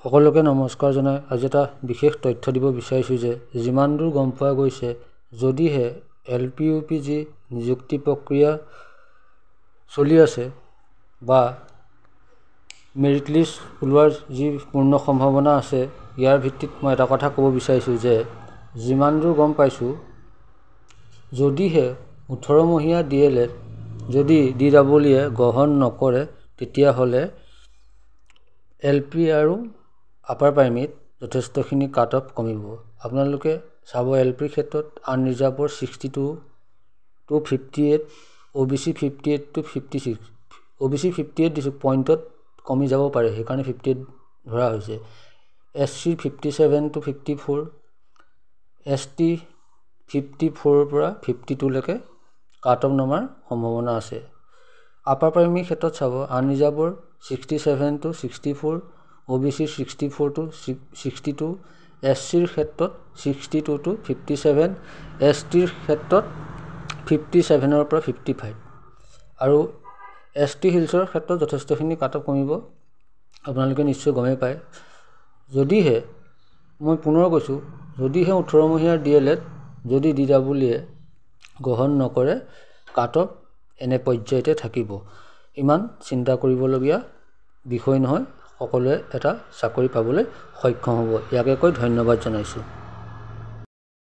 সকলোকে নমস্কাৰ জনাই আজি এটা বিশেষ তথ্য দিব বিচাৰিছোঁ যে যিমান দূৰ গম পোৱা গৈছে যদিহে LPUPG নিযুক্তি প্ৰক্ৰিয়া চলি আছে বা মেৰিট লিষ্ট ওলোৱাৰ যি পূৰ্ণ সম্ভাৱনা আছে ইয়াৰ ভিত্তিত মই এটা কথা ক'ব বিচাৰিছোঁ যে যিমান দূৰ গম পাইছোঁ যদিহে 18 মহীয়া DLED যদি DEE গ্ৰহণ নকৰে তেতিয়াহ'লে LP আৰু আপাৰ প্ৰাইমেৰীত যথেষ্টখিনি কাট অফ কমিব। আপোনালোকে চাব LP ক্ষেত্ৰত আনৰিজাৰ্ভৰ 62 to 58 OBC 58 to 56 OBC 58 দিছো পইণ্টত কমি যাব পাৰে সেইকাৰণে 58 ধৰা হৈছে SC 57 to 54 ST 54 পৰা 52 লৈকে কাট অফ নমাৰ সম্ভাৱনা আছে। আপাৰ প্ৰাইমেৰী ক্ষেত্ৰত চাব আনৰিজাৰ্ভৰ 67 to 64 OBC 64 to 62 SCৰ ক্ষেত্ৰত 62 to 57 STৰ ক্ষেত্ৰত 57ৰ পৰা 55 আৰু ST হিলছৰ ক্ষেত্ৰত যথেষ্টখিনি কাট অফ কমিব আপোনালোকে নিশ্চয় গমেই পায়। যদিহে মই পুনৰ কৈছোঁ যদিহে 18 মহীয়া DLED যদি DEE গ্ৰহণ নকৰে কাট অফ এনে পৰ্যায়তে থাকিব। ইমান চিন্তা কৰিবলগীয়া বিষয় নহয়, সকলোৱে এটা চাকৰি পাবলৈ সক্ষম হ'ব। ইয়াকে কৈ ধন্যবাদ জনাইছোঁ।